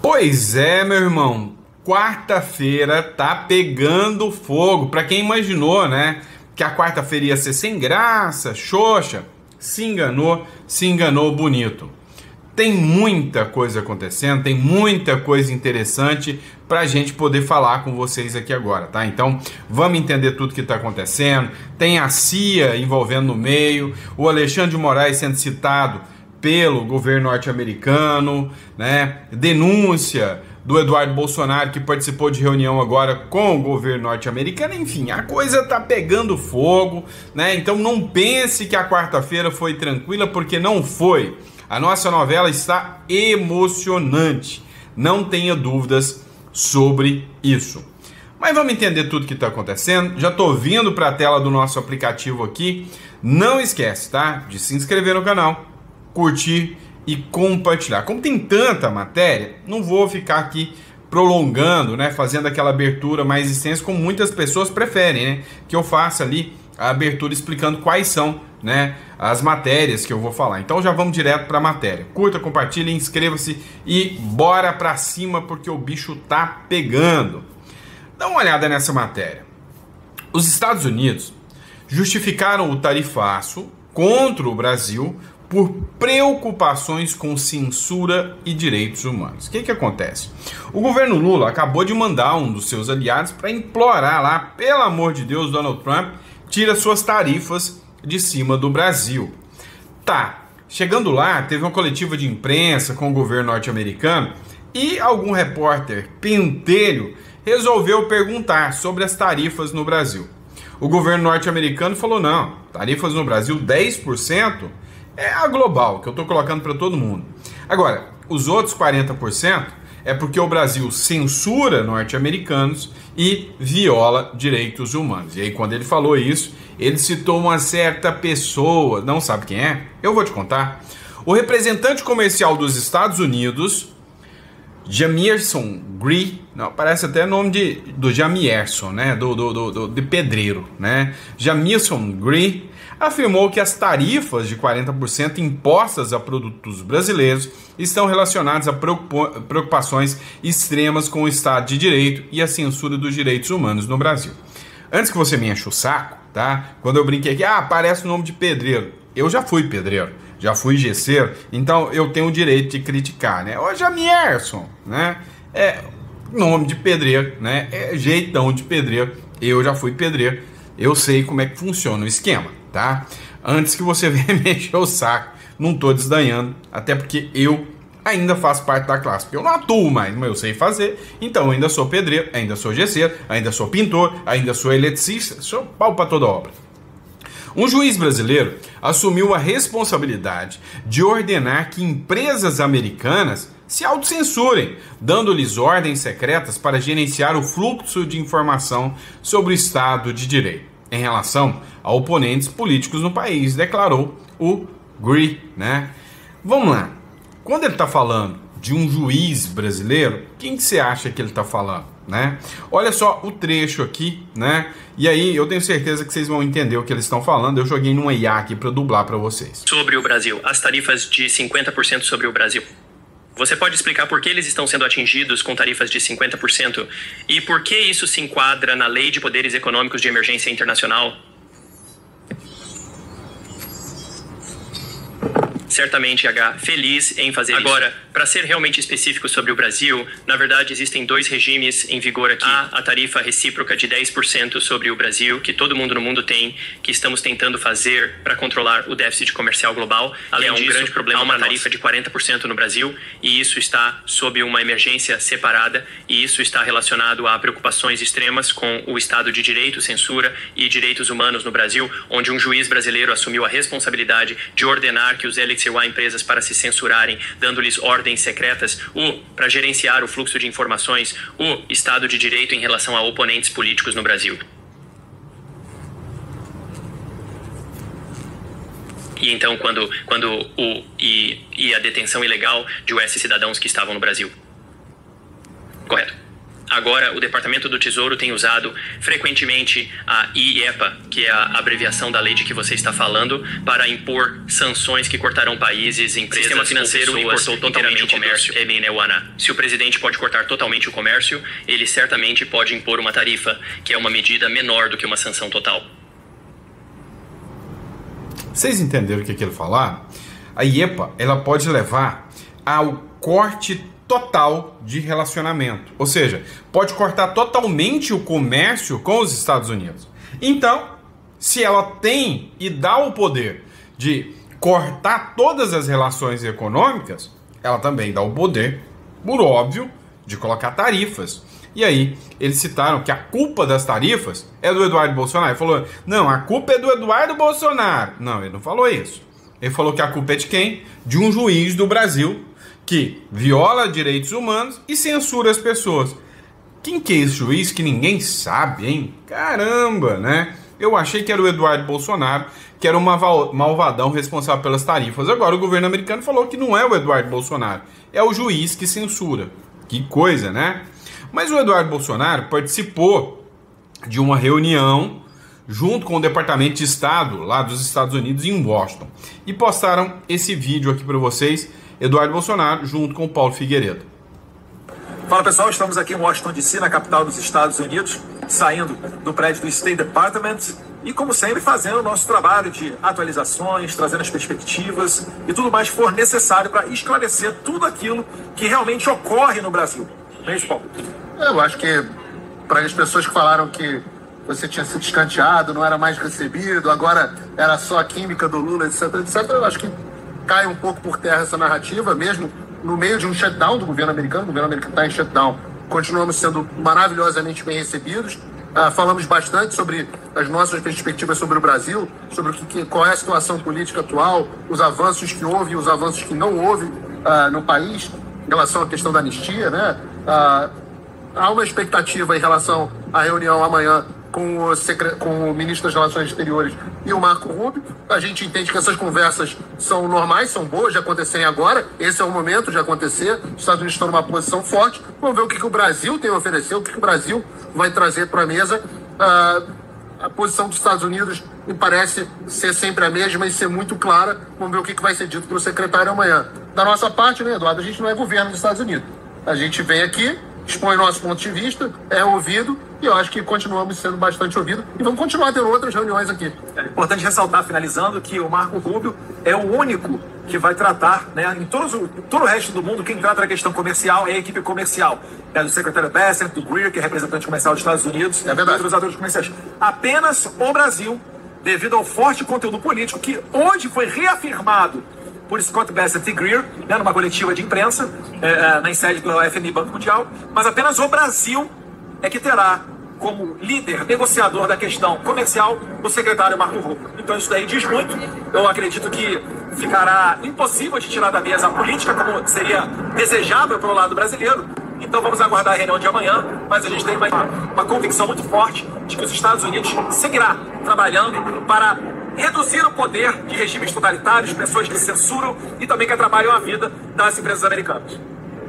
Pois é, meu irmão. Quarta-feira tá pegando fogo. Pra quem imaginou, né, que a quarta-feira ia ser sem graça, xoxa, se enganou bonito. Tem muita coisa acontecendo, tem muita coisa interessante pra gente poder falar com vocês aqui agora, tá? Então, vamos entender tudo que tá acontecendo. Tem a CIA envolvendo no meio, o Alexandre de Moraes sendo citado pelo governo norte-americano, né? Denúncia do Eduardo Bolsonaro, que participou de reunião agora com o governo norte-americano. Enfim, a coisa tá pegando fogo, né? Então não pense que a quarta-feira foi tranquila, porque não foi. A nossa novela está emocionante, não tenha dúvidas sobre isso. Mas vamos entender tudo que está acontecendo. Já estou vindo para a tela do nosso aplicativo aqui. Não esquece, tá? De se inscrever no canal, curtir e compartilhar. Como tem tanta matéria, não vou ficar aqui prolongando, né? Fazendo aquela abertura mais extensa, como muitas pessoas preferem, né? Que eu faça ali a abertura explicando quais são, né, as matérias que eu vou falar. Então já vamos direto para a matéria. Curta, compartilhe, inscreva-se e bora para cima, porque o bicho tá pegando. Dá uma olhada nessa matéria. Os Estados Unidos justificaram o tarifaço contra o Brasil por preocupações com censura e direitos humanos. O que acontece? O governo Lula acabou de mandar um dos seus aliados para implorar lá, pelo amor de Deus, Donald Trump, tira suas tarifas de cima do Brasil. Tá, chegando lá, teve uma coletiva de imprensa com o governo norte-americano e algum repórter pentelho resolveu perguntar sobre as tarifas no Brasil. O governo norte-americano falou: não, tarifas no Brasil 10% é a global, que eu estou colocando para todo mundo. Agora, os outros 40% é porque o Brasil censura norte-americanos e viola direitos humanos. E aí, quando ele falou isso, ele citou uma certa pessoa, não sabe quem é? Eu vou te contar. O representante comercial dos Estados Unidos, Jamieson Gree, não, parece até nome do Jamierson, né? De pedreiro, né? Jamieson Gree afirmou que as tarifas de 40% impostas a produtos brasileiros estão relacionadas a preocupações extremas com o Estado de Direito e a censura dos direitos humanos no Brasil. Antes que você me enche o saco, tá? Quando eu brinquei aqui, parece o nome de pedreiro. Eu já fui pedreiro, já fui gesseiro, então eu tenho o direito de criticar, né? Ô Jamierson, né? É nome de pedreiro, né? É jeitão de pedreiro. Eu já fui pedreiro, eu sei como é que funciona o esquema, tá? Antes que você venha me encher o saco, não tô desdanhando, até porque eu ainda faço parte da classe, porque eu não atuo mais, mas eu sei fazer, então eu ainda sou pedreiro, ainda sou gesseiro, ainda sou pintor, ainda sou eletricista, sou pau para toda obra. Um juiz brasileiro assumiu a responsabilidade de ordenar que empresas americanas se autocensurem, dando-lhes ordens secretas para gerenciar o fluxo de informação sobre o Estado de Direito em relação a oponentes políticos no país, declarou o Gree, né? Vamos lá. Quando ele está falando de um juiz brasileiro, quem que você acha que ele está falando, né? Olha só o trecho aqui, né? E aí eu tenho certeza que vocês vão entender o que eles estão falando. Eu joguei numa IA aqui para dublar para vocês. Sobre o Brasil, as tarifas de 50% sobre o Brasil. Você pode explicar por que eles estão sendo atingidos com tarifas de 50% e por que isso se enquadra na Lei de Poderes Econômicos de Emergência Internacional? Certamente, H, feliz em fazer isso. Agora, para ser realmente específico sobre o Brasil, na verdade existem dois regimes em vigor aqui. Há a tarifa recíproca de 10% sobre o Brasil, que todo mundo no mundo tem, que estamos tentando fazer para controlar o déficit comercial global. Além disso, grande problema, há uma tarifa de 40% no Brasil, e isso está sob uma emergência separada, e isso está relacionado a preocupações extremas com o Estado de Direito, censura e direitos humanos no Brasil, onde um juiz brasileiro assumiu a responsabilidade de ordenar que os LXY empresas para se censurarem, dando-lhes ordens secretas, para gerenciar o fluxo de informações, o Estado de Direito em relação a oponentes políticos no Brasil. E então, quando a detenção ilegal de US cidadãos que estavam no Brasil. Correto. Agora, o Departamento do Tesouro tem usado frequentemente a IEPA, que é a abreviação da lei de que você está falando, para impor sanções que cortarão países, empresas, sistema financeiro ou pessoas, importou totalmente o comércio. Se o presidente pode cortar totalmente o comércio, ele certamente pode impor uma tarifa, que é uma medida menor do que uma sanção total. Vocês entenderam o que ele falar? A IEPA, ela pode levar ao corte total de relacionamento. Ou seja, pode cortar totalmente o comércio com os Estados Unidos. Então, se ela tem e dá o poder de cortar todas as relações econômicas, ela também dá o poder, por óbvio, de colocar tarifas. E aí, eles citaram que a culpa das tarifas é do Eduardo Bolsonaro. Ele falou, não, a culpa é do Eduardo Bolsonaro. Não, ele não falou isso. Ele falou que a culpa é de quem? De um juiz do Brasil que viola direitos humanos e censura as pessoas. Quem que é esse juiz que ninguém sabe, hein? Caramba, né? Eu achei que era o Eduardo Bolsonaro, que era um malvadão responsável pelas tarifas. Agora o governo americano falou que não é o Eduardo Bolsonaro, é o juiz que censura. Que coisa, né? Mas o Eduardo Bolsonaro participou de uma reunião junto com o Departamento de Estado lá dos Estados Unidos em Washington. E postaram esse vídeo aqui para vocês, Eduardo Bolsonaro junto com o Paulo Figueiredo. Fala pessoal, estamos aqui em Washington DC, na capital dos Estados Unidos, saindo do prédio do State Department e, como sempre, fazendo o nosso trabalho de atualizações, trazendo as perspectivas e tudo mais que for necessário para esclarecer tudo aquilo que realmente ocorre no Brasil. Não é isso, Paulo? Eu acho que para as pessoas que falaram que você tinha sido escanteado, não era mais recebido, agora era só a química do Lula, etc, etc, eu acho que cai um pouco por terra essa narrativa, mesmo no meio de um shutdown do governo americano. O governo americano está em shutdown. Continuamos sendo maravilhosamente bem recebidos. Falamos bastante sobre as nossas perspectivas sobre o Brasil, sobre qual é a situação política atual, os avanços que houve e os avanços que não houve no país, em relação à questão da anistia, né? Há uma expectativa em relação à reunião amanhã com o ministro das Relações Exteriores e o Marco Rubio. A gente entende que essas conversas são normais, são boas de acontecerem agora. Esse é o momento de acontecer. Os Estados Unidos estão numa posição forte. Vamos ver o que o Brasil tem a oferecer, o que o Brasil vai trazer para a mesa. A posição dos Estados Unidos me parece ser sempre a mesma e ser muito clara. Vamos ver o que vai ser dito pelo secretário amanhã. Da nossa parte, né, Eduardo, a gente não é governo dos Estados Unidos. A gente vem aqui, expõe nosso ponto de vista, é ouvido, e eu acho que continuamos sendo bastante ouvidos e vamos continuar tendo outras reuniões aqui. É importante ressaltar, finalizando, que o Marco Rubio é o único que vai tratar, né, em todo o resto do mundo, quem trata da questão comercial é a equipe comercial. É do secretário Bassett, do Greer, que é representante comercial dos Estados Unidos, e outros atores comerciais. Apenas o Brasil, devido ao forte conteúdo político, que hoje foi reafirmado por Scott Bassett e Greer, né, numa coletiva de imprensa, na sede do FMI Banco Mundial, mas apenas o Brasil é que terá como líder, negociador da questão comercial, o secretário Marco Rubio. Então isso daí diz muito. Eu acredito que ficará impossível de tirar da mesa a política, como seria desejável para o lado brasileiro. Então vamos aguardar a reunião de amanhã, mas a gente tem uma convicção muito forte de que os Estados Unidos seguirá trabalhando para reduzir o poder de regimes totalitários, pessoas que censuram e também que atrapalham a vida das empresas americanas.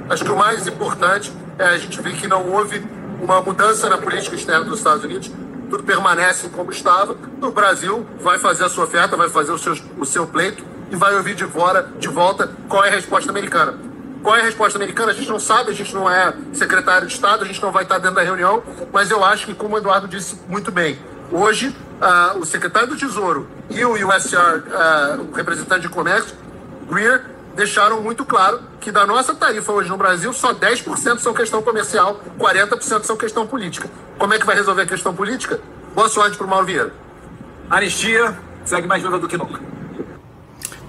Acho que o mais importante é a gente ver que não houve uma mudança na política externa dos Estados Unidos. Tudo permanece como estava. O Brasil vai fazer a sua oferta, vai fazer o seu pleito e vai ouvir de volta qual é a resposta americana. Qual é a resposta americana? A gente não sabe, a gente não é secretário de Estado, a gente não vai estar dentro da reunião, mas eu acho que, como o Eduardo disse muito bem, hoje o secretário do Tesouro e o USTR, o representante de comércio, Greer, deixaram muito claro que da nossa tarifa hoje no Brasil, só 10% são questão comercial, 40% são questão política. Como é que vai resolver a questão política? Boa sorte para o Mauro Vieira. Anistia segue mais viva do que nunca.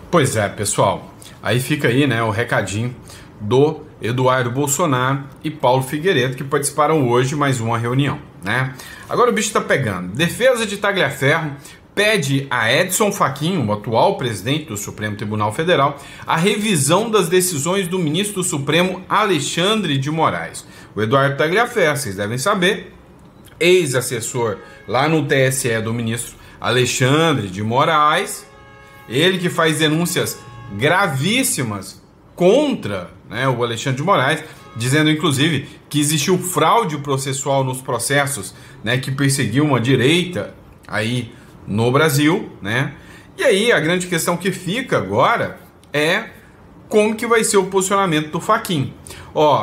Pois é, pessoal. Aí fica aí, né, o recadinho do Eduardo Bolsonaro e Paulo Figueiredo, que participaram hoje de mais uma reunião, né? Agora o bicho tá pegando. Defesa de Tagliaferro pede a Edson Fachin, o atual presidente do Supremo Tribunal Federal, a revisão das decisões do ministro do Supremo Alexandre de Moraes. O Eduardo Tagliaferro, vocês devem saber, ex-assessor lá no TSE do ministro Alexandre de Moraes, ele que faz denúncias gravíssimas contra, né, o Alexandre de Moraes, dizendo inclusive que existiu fraude processual nos processos, né, que perseguiam a direita aí no Brasil, né? E aí a grande questão que fica agora é como que vai ser o posicionamento do Fachin.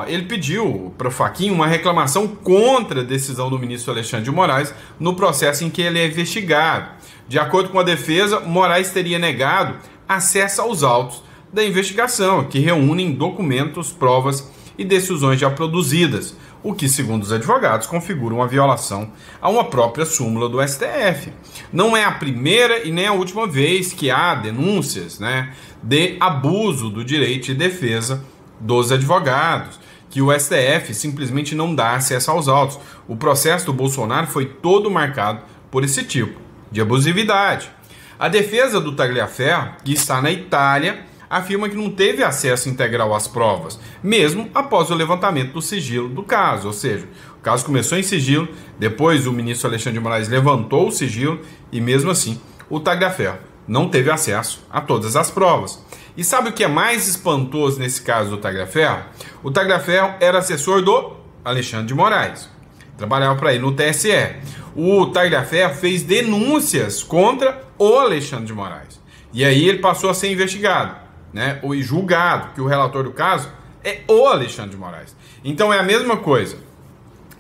Ele pediu para o Fachin uma reclamação contra a decisão do ministro Alexandre de Moraes no processo em que ele é investigado. De acordo com a defesa, Moraes teria negado acesso aos autos da investigação, que reúnem documentos, provas e decisões já produzidas, o que, segundo os advogados, configura uma violação a uma própria súmula do STF. Não é a primeira e nem a última vez que há denúncias, né, de abuso do direito de defesa dos advogados, que o STF simplesmente não dá acesso aos autos. O processo do Bolsonaro foi todo marcado por esse tipo de abusividade. A defesa do Tagliaferro, que está na Itália, afirma que não teve acesso integral às provas, mesmo após o levantamento do sigilo do caso. Ou seja, o caso começou em sigilo, depois o ministro Alexandre de Moraes levantou o sigilo e mesmo assim o Tagliaferro não teve acesso a todas as provas. E sabe o que é mais espantoso nesse caso do Tagliaferro? O Tagliaferro era assessor do Alexandre de Moraes, trabalhava para ele no TSE. O Tagliaferro fez denúncias contra o Alexandre de Moraes. E aí ele passou a ser investigado, né, e julgado, que o relator do caso é o Alexandre de Moraes. Então é a mesma coisa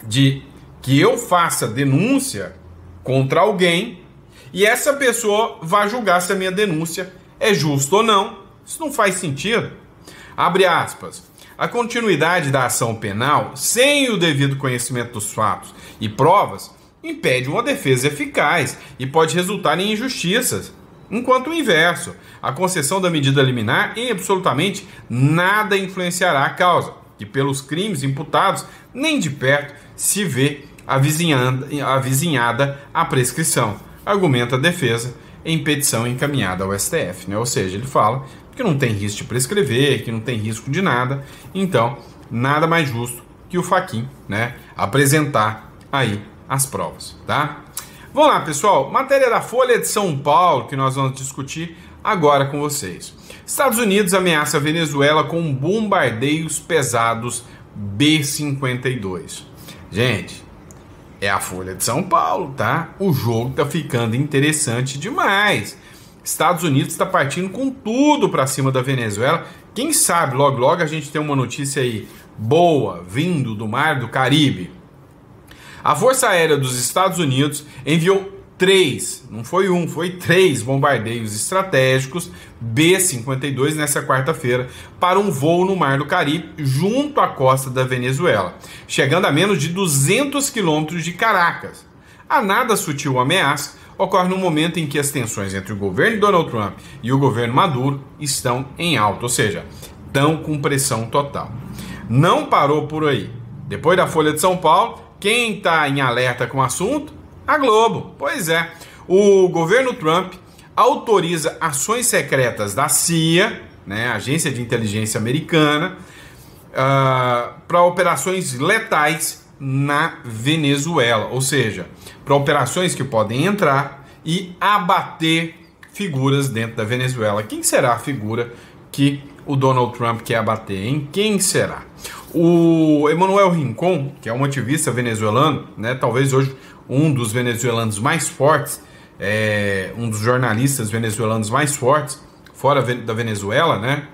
de que eu faça denúncia contra alguém e essa pessoa vai julgar se a minha denúncia é justa ou não. Isso não faz sentido. Abre aspas. A continuidade da ação penal, sem o devido conhecimento dos fatos e provas, impede uma defesa eficaz e pode resultar em injustiças. Enquanto o inverso, a concessão da medida liminar em absolutamente nada influenciará a causa, que pelos crimes imputados nem de perto se vê avizinhada a prescrição, argumenta a defesa em petição encaminhada ao STF, né? Ou seja, ele fala que não tem risco de prescrever, que não tem risco de nada, então nada mais justo que o Fachin, né, apresentar aí as provas, tá? Vamos lá, pessoal, matéria da Folha de São Paulo que nós vamos discutir agora com vocês. Estados Unidos ameaça a Venezuela com bombardeios pesados B-52. Gente, é a Folha de São Paulo, tá? O jogo tá ficando interessante demais. Estados Unidos está partindo com tudo para cima da Venezuela. Quem sabe logo logo a gente tem uma notícia aí boa vindo do Mar do Caribe. A Força Aérea dos Estados Unidos enviou 3, não foi um, foi 3 bombardeios estratégicos B-52 nessa quarta-feira para um voo no Mar do Caribe junto à costa da Venezuela, chegando a menos de 200 quilômetros de Caracas. A nada sutil ameaça ocorre no momento em que as tensões entre o governo de Donald Trump e o governo Maduro estão em alta, ou seja, estão com pressão total. Não parou por aí. Depois da Folha de São Paulo, quem está em alerta com o assunto? A Globo. Pois é, o governo Trump autoriza ações secretas da CIA, né, Agência de Inteligência Americana, para operações letais na Venezuela, ou seja, para operações que podem entrar e abater figuras dentro da Venezuela. Quem será a figura que o Donald Trump quer abater, hein? Quem será? O Emanuel Rincon, que é um ativista venezuelano, né, talvez hoje um dos venezuelanos mais fortes, um dos jornalistas venezuelanos mais fortes, fora da Venezuela, né?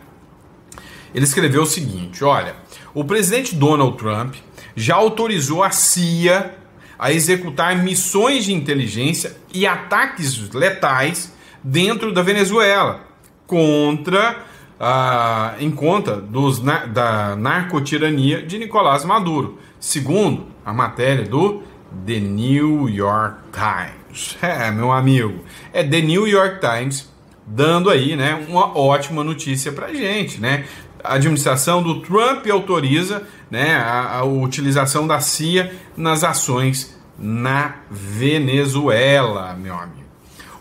Ele escreveu o seguinte: olha, o presidente Donald Trump já autorizou a CIA a executar missões de inteligência e ataques letais dentro da Venezuela em conta da narcotirania de Nicolás Maduro, segundo a matéria do The New York Times. Meu amigo, é The New York Times dando aí, né, uma ótima notícia pra gente, né? A administração do Trump autoriza, né, a utilização da CIA nas ações na Venezuela, meu amigo.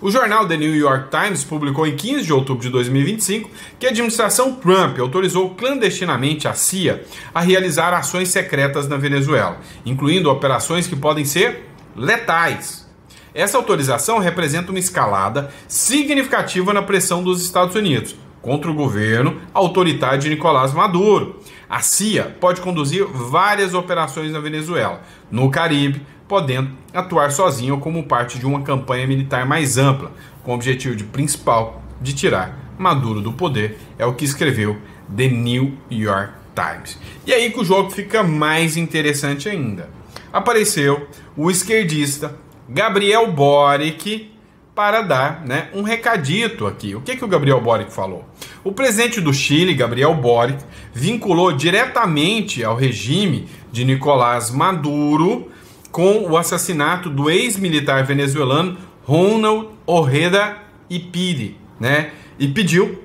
O jornal The New York Times publicou em 15 de outubro de 2025 que a administração Trump autorizou clandestinamente a CIA a realizar ações secretas na Venezuela, incluindo operações que podem ser letais. Essa autorização representa uma escalada significativa na pressão dos Estados Unidos contra o governo autoritário de Nicolás Maduro. A CIA pode conduzir várias operações na Venezuela, no Caribe, podendo atuar sozinha ou como parte de uma campanha militar mais ampla, com o objetivo principal de tirar Maduro do poder, é o que escreveu The New York Times. E aí que o jogo fica mais interessante ainda. Apareceu o esquerdista Gabriel Boric para dar, né, um recadito aqui. O que o Gabriel Boric falou? O presidente do Chile, Gabriel Boric, vinculou diretamente ao regime de Nicolás Maduro com o assassinato do ex-militar venezuelano Ronald Ojeda Ipiri, né? E pediu,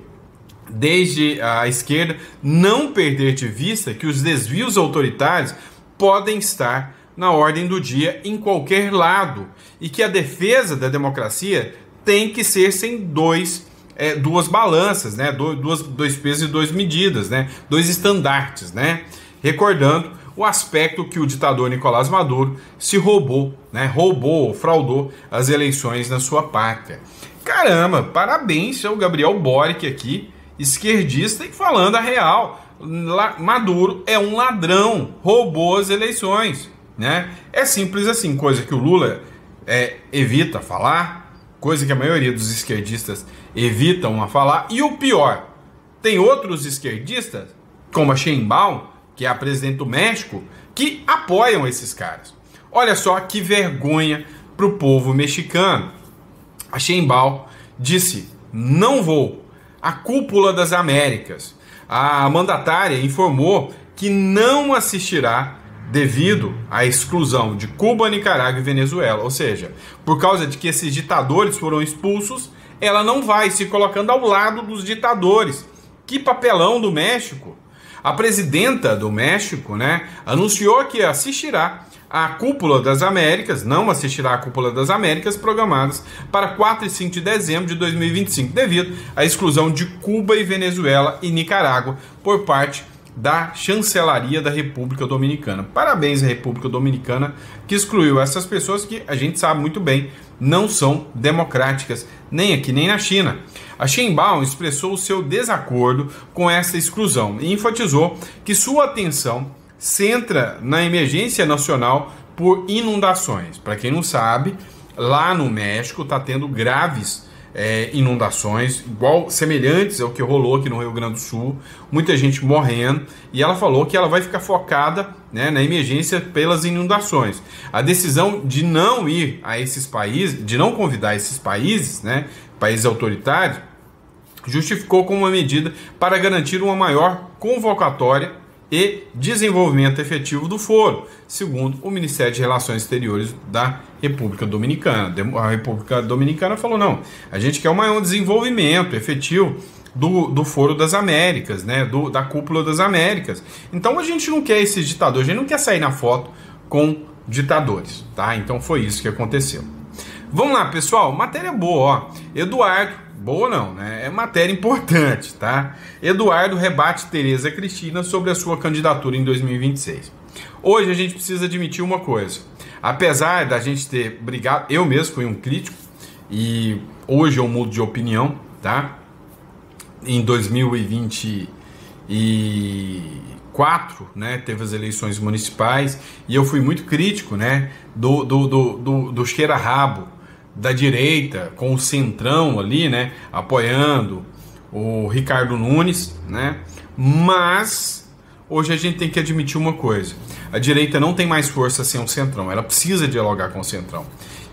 desde a esquerda, não perder de vista que os desvios autoritários podem estar na ordem do dia em qualquer lado e que a defesa da democracia tem que ser sem duas balanças, né? Dois pesos e duas medidas, né? Dois estandartes, né? Recordando o aspecto que o ditador Nicolás Maduro se roubou, né? Roubou, fraudou as eleições na sua pátria. Caramba, parabéns ao Gabriel Boric aqui, esquerdista e falando a real. Maduro é um ladrão, roubou as eleições, né? É simples assim, coisa que o Lula evita falar, coisa que a maioria dos esquerdistas evitam a falar. E o pior, tem outros esquerdistas, como a Sheinbaum, que é a presidente do México, que apoiam esses caras. Olha só que vergonha para o povo mexicano. A Sheinbaum disse: não vou. A cúpula das Américas. A mandatária informou que não assistirá devido à exclusão de Cuba, Nicarágua e Venezuela. Ou seja, por causa de que esses ditadores foram expulsos, ela não vai se colocando ao lado dos ditadores. Que papelão do México! A presidenta do México, né, anunciou que assistirá a Cúpula das Américas, não assistirá a Cúpula das Américas programadas para 4 e 5 de dezembro de 2025, devido à exclusão de Cuba e Venezuela e Nicarágua por parte da chancelaria da República Dominicana. Parabéns à República Dominicana, que excluiu essas pessoas que a gente sabe muito bem não são democráticas, nem aqui nem na China. A Sheinbaum expressou o seu desacordo com essa exclusão e enfatizou que sua atenção centra na emergência nacional por inundações. Para quem não sabe, lá no México está tendo graves inundações, semelhantes ao que rolou aqui no Rio Grande do Sul, muita gente morrendo, e ela falou que ela vai ficar focada, né, na emergência pelas inundações. A decisão de não ir a esses países, de não convidar esses países, né, países autoritários, justificou como uma medida para garantir uma maior convocatória e desenvolvimento efetivo do foro, segundo o Ministério de Relações Exteriores da República Dominicana. A República Dominicana falou: não, a gente quer um maior desenvolvimento efetivo do Foro das Américas, né, da Cúpula das Américas. Então a gente não quer esses ditadores, a gente não quer sair na foto com ditadores, tá? Então foi isso que aconteceu. Vamos lá, pessoal, matéria boa, ó. Eduardo, boa não, né? É matéria importante, tá? Eduardo rebate Tereza Cristina sobre a sua candidatura em 2026. Hoje a gente precisa admitir uma coisa. Apesar da gente ter brigado, eu mesmo fui um crítico, e hoje eu mudo de opinião, tá? Em 2024, né, teve as eleições municipais, e eu fui muito crítico, né, do cheira-rabo da direita, com o centrão ali, né, apoiando o Ricardo Nunes, né, mas hoje a gente tem que admitir uma coisa: a direita não tem mais força sem o centrão, ela precisa dialogar com o centrão.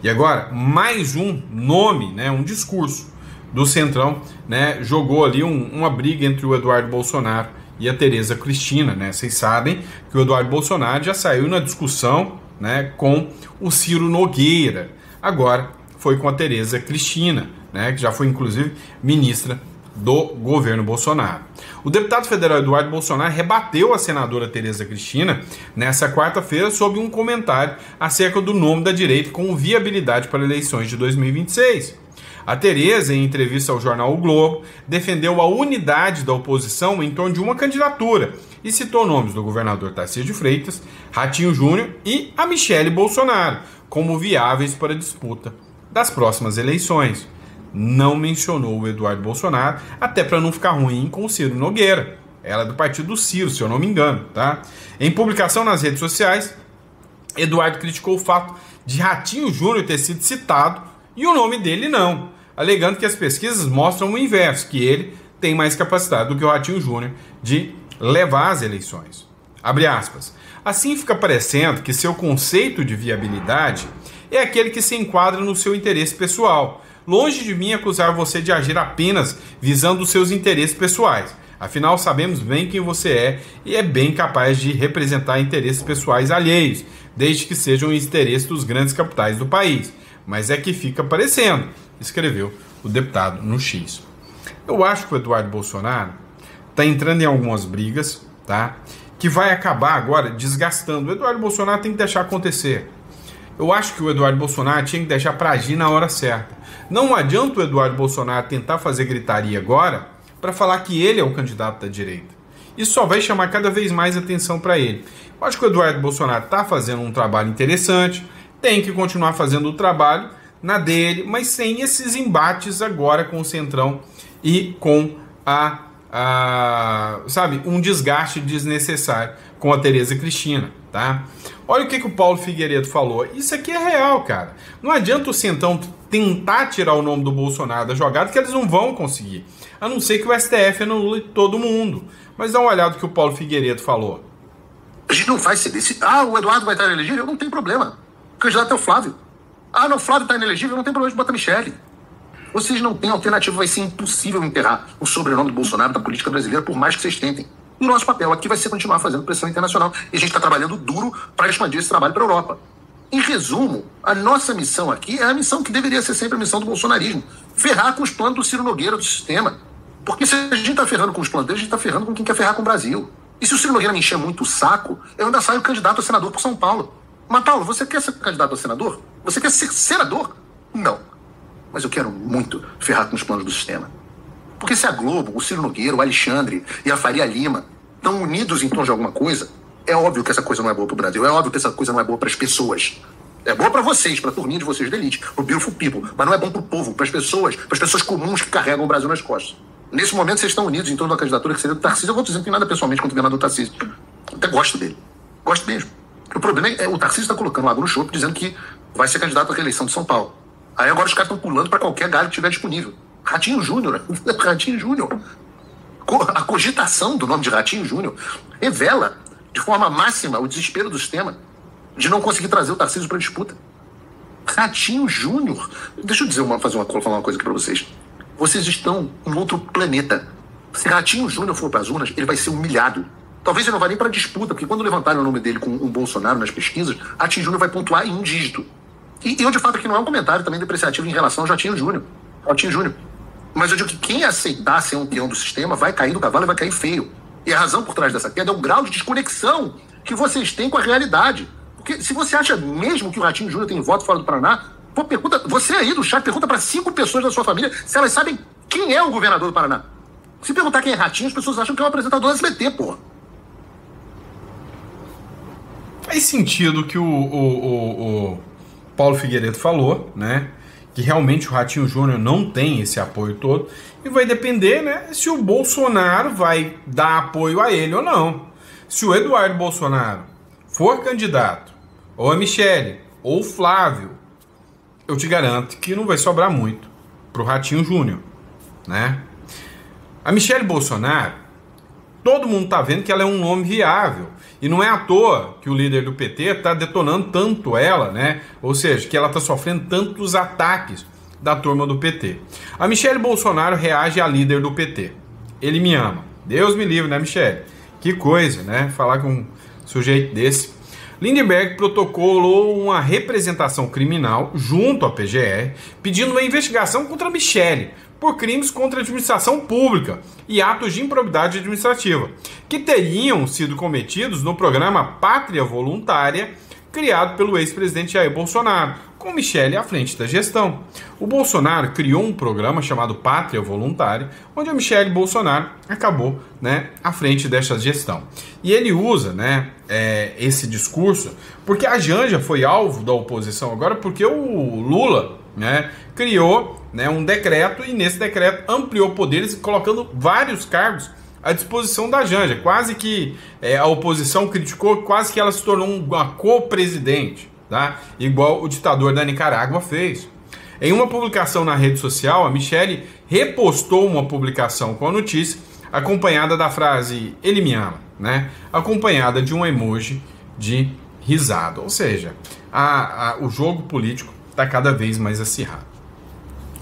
E agora, mais um nome, né, um discurso do centrão, né, jogou ali uma briga entre o Eduardo Bolsonaro e a Tereza Cristina, né. Vocês sabem que o Eduardo Bolsonaro já saiu na discussão, né, com o Ciro Nogueira, agora foi com a Tereza Cristina, né, que já foi inclusive ministra do governo Bolsonaro. O deputado federal Eduardo Bolsonaro rebateu a senadora Tereza Cristina nessa quarta-feira sobre um comentário acerca do nome da direita com viabilidade para eleições de 2026. A Tereza, em entrevista ao jornal O Globo, defendeu a unidade da oposição em torno de uma candidatura e citou nomes do governador Tarcísio de Freitas, Ratinho Júnior e a Michele Bolsonaro como viáveis para a disputa das próximas eleições. não mencionou o Eduardo Bolsonaro, até para não ficar ruim com o Ciro Nogueira. Ela é do partido do Ciro, se eu não me engano, tá? Em publicação nas redes sociais, Eduardo criticou o fato de Ratinho Júnior ter sido citado e o nome dele não, alegando que as pesquisas mostram o inverso, que ele tem mais capacidade do que o Ratinho Júnior de levar as eleições. Abre aspas. Assim fica parecendo que seu conceito de viabilidade é aquele que se enquadra no seu interesse pessoal. Longe de mim acusar você de agir apenas visando os seus interesses pessoais. Afinal, sabemos bem quem você é e é bem capaz de representar interesses pessoais alheios, desde que sejam os interesses dos grandes capitais do país. Mas é que fica parecendo, escreveu o deputado no X. Eu acho que o Eduardo Bolsonaro está entrando em algumas brigas, tá? Que vai acabar agora desgastando. O Eduardo Bolsonaro tem que deixar acontecer. Eu acho que o Eduardo Bolsonaro tinha que deixar para agir na hora certa. Não adianta o Eduardo Bolsonaro tentar fazer gritaria agora para falar que ele é o candidato da direita. Isso só vai chamar cada vez mais atenção para ele. Eu acho que o Eduardo Bolsonaro está fazendo um trabalho interessante, tem que continuar fazendo o trabalho na dele, mas sem esses embates agora com o Centrão e com sabe, um desgaste desnecessário com a Tereza Cristina, tá? Olha o que o Paulo Figueiredo falou. Isso aqui é real, cara. Não adianta o Centrão tentar tirar o nome do Bolsonaro da jogada, que eles não vão conseguir. A não ser que o STF anule todo mundo. Mas dá uma olhada no que o Paulo Figueiredo falou. A gente não vai ceder. O Eduardo vai estar inelegível, não tem problema. O candidato é o Flávio. Não, o Flávio está inelegível, não tem problema de botar Michele. Vocês não têm alternativa, vai ser impossível enterrar o sobrenome do Bolsonaro da política brasileira, por mais que vocês tentem. E o nosso papel aqui vai ser continuar fazendo pressão internacional. E a gente está trabalhando duro para expandir esse trabalho para a Europa. Em resumo, a nossa missão aqui é a missão que deveria ser sempre a missão do bolsonarismo. Ferrar com os planos do Ciro Nogueira, do sistema. Porque se a gente está ferrando com os planos dele, a gente está ferrando com quem quer ferrar com o Brasil. E se o Ciro Nogueira me encher muito o saco, eu ainda saio candidato a senador por São Paulo. Mas, Paulo, você quer ser candidato a senador? Você quer ser senador? Não. Mas eu quero muito ferrar com os planos do sistema. Porque se a Globo, o Ciro Nogueira, o Alexandre e a Faria Lima estão unidos em torno de alguma coisa, é óbvio que essa coisa não é boa para o Brasil, é óbvio que essa coisa não é boa para as pessoas. É boa para vocês, para a turminha de vocês da elite, pro beautiful people, mas não é bom para o povo, para as pessoas comuns que carregam o Brasil nas costas. Nesse momento vocês estão unidos em torno da candidatura que seria do Tarcísio. Eu vou dizer que não tem nada pessoalmente contra o governador Tarcísio. Eu até gosto dele. Gosto mesmo. O problema é o Tarcísio está colocando água no chope dizendo que vai ser candidato à reeleição de São Paulo. Aí agora os caras estão pulando para qualquer galho que estiver disponível. Ratinho Júnior. Ratinho Júnior. A cogitação do nome de Ratinho Júnior revela de forma máxima o desespero do sistema de não conseguir trazer o Tarcísio para a disputa. Ratinho Júnior. Deixa eu falar uma coisa aqui para vocês. Vocês estão em outro planeta. Se Ratinho Júnior for para as urnas, ele vai ser humilhado. Talvez ele não vá nem para a disputa, porque quando levantarem o nome dele com o Bolsonaro nas pesquisas, Ratinho Júnior vai pontuar em um dígito. E eu, de fato, aqui não é um comentário também depreciativo em relação ao Ratinho Júnior. Mas eu digo que quem aceitar ser um peão do sistema vai cair do cavalo e vai cair feio. E a razão por trás dessa queda é o grau de desconexão que vocês têm com a realidade. Porque se você acha mesmo que o Ratinho Júnior tem voto fora do Paraná, pergunta, você aí do chat pergunta para 5 pessoas da sua família se elas sabem quem é o governador do Paraná. Se perguntar quem é Ratinho, as pessoas acham que é um apresentador do SBT, porra. Faz sentido que o Paulo Figueiredo falou, né? Que realmente o Ratinho Júnior não tem esse apoio todo. E vai depender, né? Se o Bolsonaro vai dar apoio a ele ou não. Se o Eduardo Bolsonaro for candidato, ou a Michele, ou o Flávio, eu te garanto que não vai sobrar muito pro Ratinho Júnior, né? A Michele Bolsonaro, todo mundo tá vendo que ela é um nome viável. E não é à toa que o líder do PT está detonando tanto ela, né? Ou seja, que ela está sofrendo tantos ataques da turma do PT. A Michele Bolsonaro reage à líder do PT. Ele me ama. Deus me livre, né, Michele? Que coisa, né? Falar com um sujeito desse. Lindenberg protocolou uma representação criminal junto à PGR, pedindo uma investigação contra a Michele por crimes contra a administração pública e atos de improbidade administrativa, que teriam sido cometidos no programa Pátria Voluntária, criado pelo ex-presidente Jair Bolsonaro, com Michele à frente da gestão. O Bolsonaro criou um programa chamado Pátria Voluntária, onde a Michele Bolsonaro acabou, né, à frente dessa gestão. E ele usa, né, esse discurso porque a Janja foi alvo da oposição agora, porque o Lula, né, criou, né, um decreto, e nesse decreto ampliou poderes, colocando vários cargos à disposição da Janja. Quase que a oposição criticou, quase que ela se tornou uma co-presidente, tá? Igual o ditador da Nicarágua fez. Em uma publicação na rede social, a Michelle repostou uma publicação com a notícia, acompanhada da frase "ele me ama", né? Acompanhada de um emoji de risada. Ou seja, o jogo político está cada vez mais acirrado.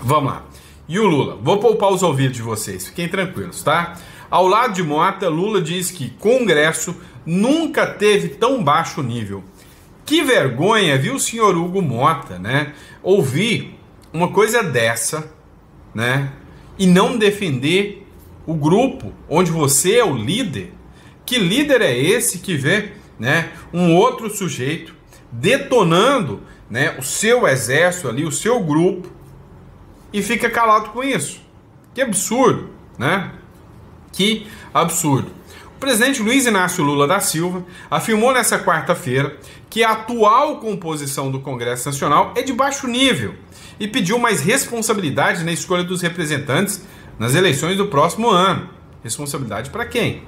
Vamos lá. E o Lula? Vou poupar os ouvidos de vocês, fiquem tranquilos, tá? Ao lado de Mota, Lula diz que Congresso nunca teve tão baixo nível. Que vergonha, viu, senhor Hugo Mota, né? Ouvir uma coisa dessa, né? E não defender o grupo onde você é o líder. Que líder é esse que vê, né, um outro sujeito detonando, né, o seu exército ali, o seu grupo, e fica calado com isso? Que absurdo, né? Que absurdo. O presidente Luiz Inácio Lula da Silva afirmou nessa quarta-feira que a atual composição do Congresso Nacional é de baixo nível e pediu mais responsabilidade na escolha dos representantes nas eleições do próximo ano. Responsabilidade para quem?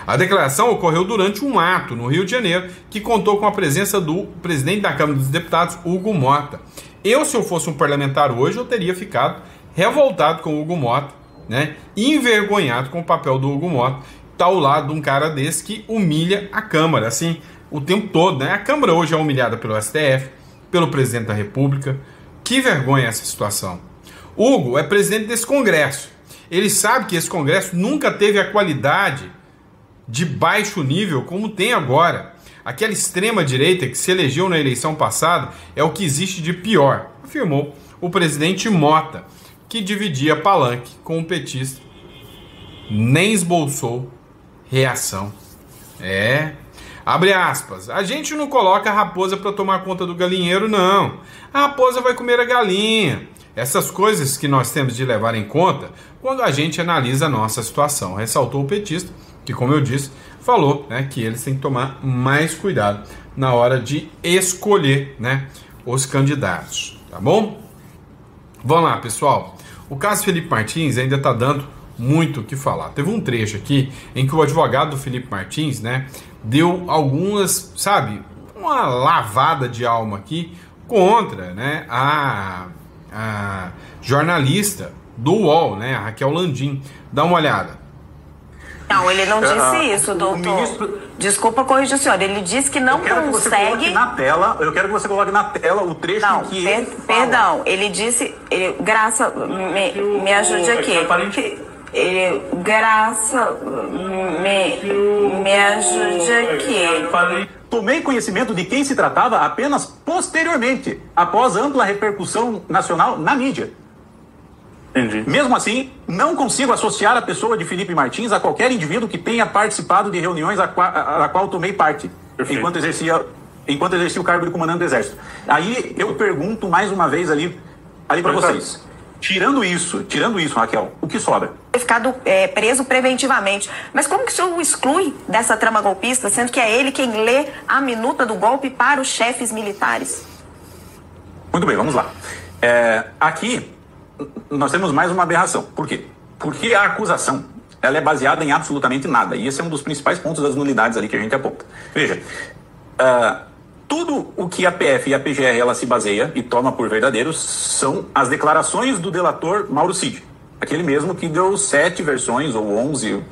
A declaração ocorreu durante um ato no Rio de Janeiro que contou com a presença do presidente da Câmara dos Deputados, Hugo Mota. Se eu fosse um parlamentar hoje, eu teria ficado revoltado com o Hugo Mota, né? Envergonhado com o papel do Hugo Mota, tá ao lado de um cara desse que humilha a Câmara, assim, o tempo todo, né? A Câmara hoje é humilhada pelo STF, pelo presidente da República. Que vergonha essa situação. Hugo é presidente desse Congresso. Ele sabe que esse Congresso nunca teve a qualidade de baixo nível como tem agora. Aquela extrema-direita que se elegeu na eleição passada é o que existe de pior, afirmou o presidente Mota, que dividia palanque com o petista. Nem esboçou reação. Abre aspas, a gente não coloca a raposa para tomar conta do galinheiro, não. A raposa vai comer a galinha. Essas coisas que nós temos de levar em conta quando a gente analisa a nossa situação, ressaltou o petista, que, como eu disse, falou, né, que eles têm que tomar mais cuidado na hora de escolher, né, os candidatos, tá bom? Vamos lá, pessoal. O caso Felipe Martins ainda está dando muito o que falar. Teve um trecho aqui em que o advogado do Felipe Martins, né, deu algumas, sabe, uma lavada de alma aqui contra, né, a jornalista do UOL, né, a Raquel Landim. Dá uma olhada. Não, ele não disse isso, doutor. Desculpa corrigir o senhor. Ele disse que não consegue... Eu quero que você coloque na tela o trecho não, que perdão, ele disse... Graça, me ajude aqui. Graça, me ajude aqui. Tomei conhecimento de quem se tratava apenas posteriormente, após ampla repercussão nacional na mídia. Entendi. Mesmo assim, não consigo associar a pessoa de Felipe Martins a qualquer indivíduo que tenha participado de reuniões a qual tomei parte, enquanto exercia o cargo de comandante do Exército. Aí eu pergunto mais uma vez ali para vocês. Tirando isso, Raquel, o que sobra? Ficado preso preventivamente. Mas como que o senhor o exclui dessa trama golpista, sendo que é ele quem lê a minuta do golpe para os chefes militares? Muito bem, vamos lá. Aqui nós temos mais uma aberração. Por quê? Porque a acusação ela é baseada em absolutamente nada. E esse é um dos principais pontos das nulidades ali que a gente aponta. Veja, tudo o que a PF e a PGR ela se baseia e toma por verdadeiros são as declarações do delator Mauro Cid. Aquele mesmo que deu 7 versões, ou 11,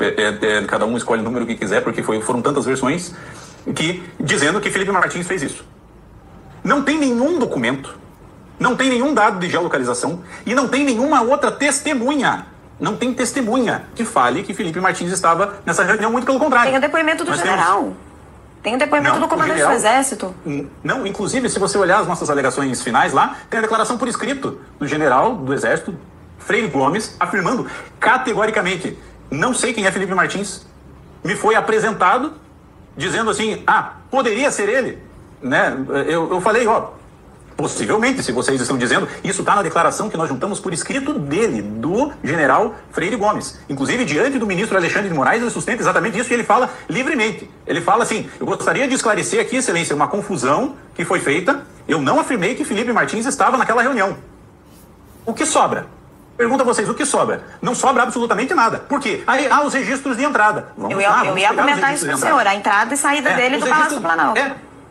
cada um escolhe o número que quiser, porque foram tantas versões, dizendo que Felipe Martins fez isso. Não tem nenhum documento, não tem nenhum dado de geolocalização e não tem nenhuma outra testemunha. Não tem testemunha que fale que Felipe Martins estava nessa reunião, muito pelo contrário. Tem o depoimento do general. Tem o depoimento do comandante do Exército. Não, inclusive, se você olhar as nossas alegações finais lá, tem a declaração por escrito do general do Exército, Freire Gomes, afirmando categoricamente: não sei quem é Felipe Martins. Me foi apresentado dizendo assim: poderia ser ele. Né? Eu falei, possivelmente, se vocês estão dizendo, isso está na declaração que nós juntamos por escrito dele, do general Freire Gomes. Inclusive, diante do ministro Alexandre de Moraes, ele sustenta exatamente isso e ele fala livremente. Ele fala assim: eu gostaria de esclarecer aqui, excelência, uma confusão que foi feita Eu não afirmei que Felipe Martins estava naquela reunião. O que sobra? Pergunto a vocês, o que sobra? Não sobra absolutamente nada. Por quê? Aí há os registros de entrada. Eu ia comentar isso com o senhor, a entrada e saída dele do Palácio do Planalto.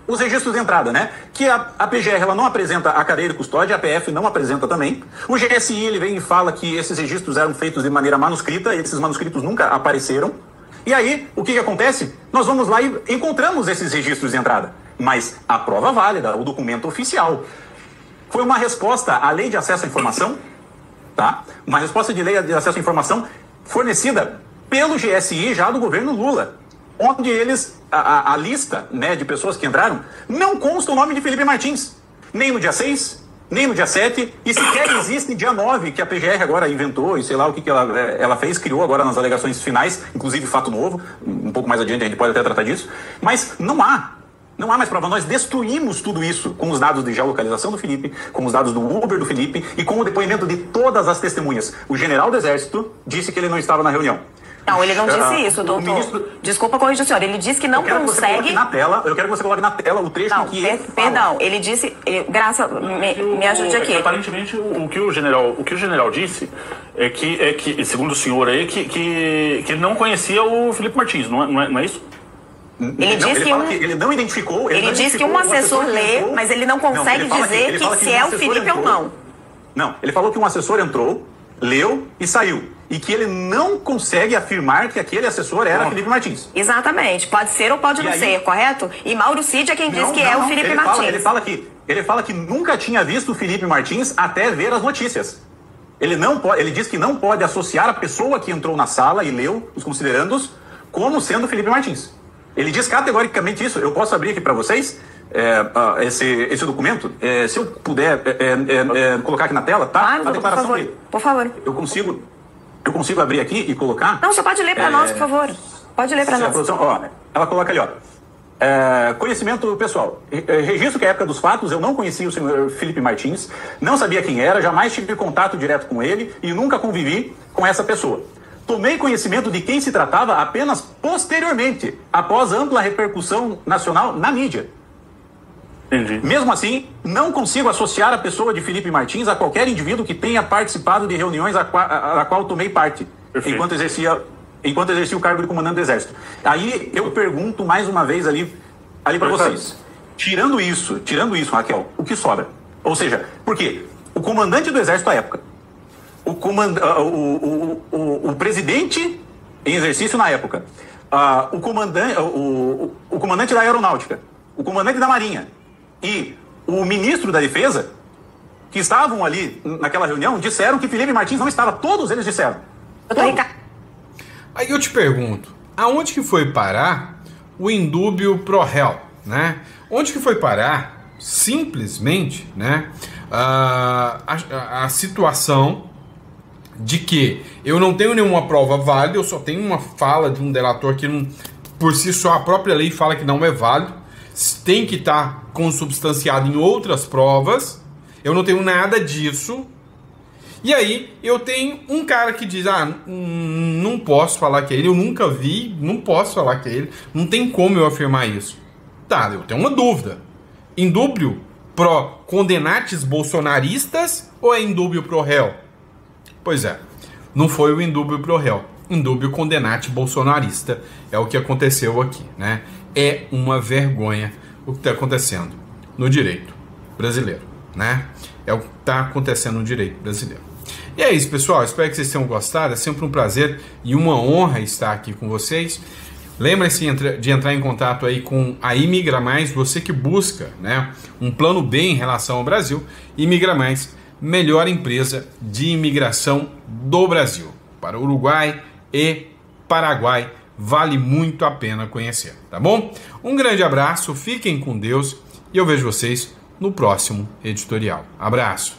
Os registros de entrada, né? Que a PGR ela não apresenta a cadeia de custódia, a PF não apresenta também. O GSI ele vem e fala que esses registros eram feitos de maneira manuscrita, e esses manuscritos nunca apareceram. E aí, o que acontece? Nós vamos lá e encontramos esses registros de entrada. Mas a prova válida, o documento oficial, foi uma resposta à Lei de Acesso à Informação, tá? Uma resposta de Lei de Acesso à Informação fornecida pelo GSI já do governo Lula, onde eles, a lista, né, de pessoas que entraram, não consta o nome de Felipe Martins, nem no dia 6, nem no dia 7, e sequer existe dia 9, que a PGR agora inventou, e sei lá o que ela fez, criou agora nas alegações finais, inclusive fato novo, um pouco mais adiante a gente pode até tratar disso, mas não há mais prova. Nós destruímos tudo isso com os dados de geolocalização do Felipe, com os dados do Uber do Felipe e com o depoimento de todas as testemunhas. O general do Exército disse que ele não estava na reunião. Não, ele não disse isso, doutor. Desculpa corrigir o senhor. Ele disse que não consegue... Eu quero que você coloque na tela o trecho que ele Perdão, ele disse... Graça, me ajude aqui. Aparentemente, o que o general disse é que, segundo o senhor aí, que ele não conhecia o Felipe Martins, não é isso? Ele disse que ele não identificou... Ele disse que um assessor lê, mas ele não consegue dizer que se é o Felipe ou não. Não, ele falou que um assessor entrou, leu e saiu. E que ele não consegue afirmar que aquele assessor era Felipe Martins. Exatamente. Pode ser ou pode não ser, correto? E Mauro Cid é quem diz que é o Felipe Martins. Ele fala que nunca tinha visto o Felipe Martins até ver as notícias. Ele diz que não pode associar a pessoa que entrou na sala e leu os considerandos como sendo Felipe Martins. Ele diz categoricamente isso. Eu posso abrir aqui para vocês esse documento. Se eu puder colocar aqui na tela, tá? A declaração dele. Por favor. Eu consigo abrir aqui e colocar? Não, você pode ler para nós, por favor. Pode ler para nós. Ela coloca ali, conhecimento pessoal. Registro que à época dos fatos eu não conhecia o senhor Felipe Martins, não sabia quem era, jamais tive contato direto com ele e nunca convivi com essa pessoa. Tomei conhecimento de quem se tratava apenas posteriormente, após ampla repercussão nacional na mídia. Entendi. Mesmo assim, não consigo associar a pessoa de Felipe Martins a qualquer indivíduo que tenha participado de reuniões a qual tomei parte, enquanto exercia o cargo de comandante do Exército. Aí eu pergunto mais uma vez ali para vocês. Tirando isso, Raquel, o que sobra? Ou seja, por quê? O comandante do Exército à época, o presidente em exercício na época, o comandante da Aeronáutica, o comandante da Marinha e o ministro da Defesa, que estavam ali naquela reunião, disseram que Felipe Martins não estava. Todos eles disseram. Aí eu te pergunto, aonde que foi parar o indúbio pro réu, né? Onde que foi parar, simplesmente, né, a situação de que eu não tenho nenhuma prova válida, eu só tenho uma fala de um delator que não, por si só a própria lei fala que não é válido, tem que estar consubstanciado em outras provas, eu não tenho nada disso, e aí eu tenho um cara que diz, não posso falar que é ele, eu nunca vi, não posso falar que é ele, não tem como eu afirmar isso. Tá, eu tenho uma dúvida, indúbio pro condenates bolsonaristas ou é indúbio pro réu? Pois é, não foi o indúbio pro réu, indúbio condenate bolsonarista, é o que aconteceu aqui, né? É uma vergonha o que está acontecendo no direito brasileiro, né? É o que está acontecendo no direito brasileiro. E é isso, pessoal. Espero que vocês tenham gostado. É sempre um prazer e uma honra estar aqui com vocês. Lembre-se de entrar em contato aí com a Imigra Mais, você que busca, né, um plano B em relação ao Brasil. Imigra Mais, melhor empresa de imigração do Brasil. Para Uruguai e Paraguai. Vale muito a pena conhecer, tá bom? Um grande abraço, fiquem com Deus e eu vejo vocês no próximo editorial. Abraço!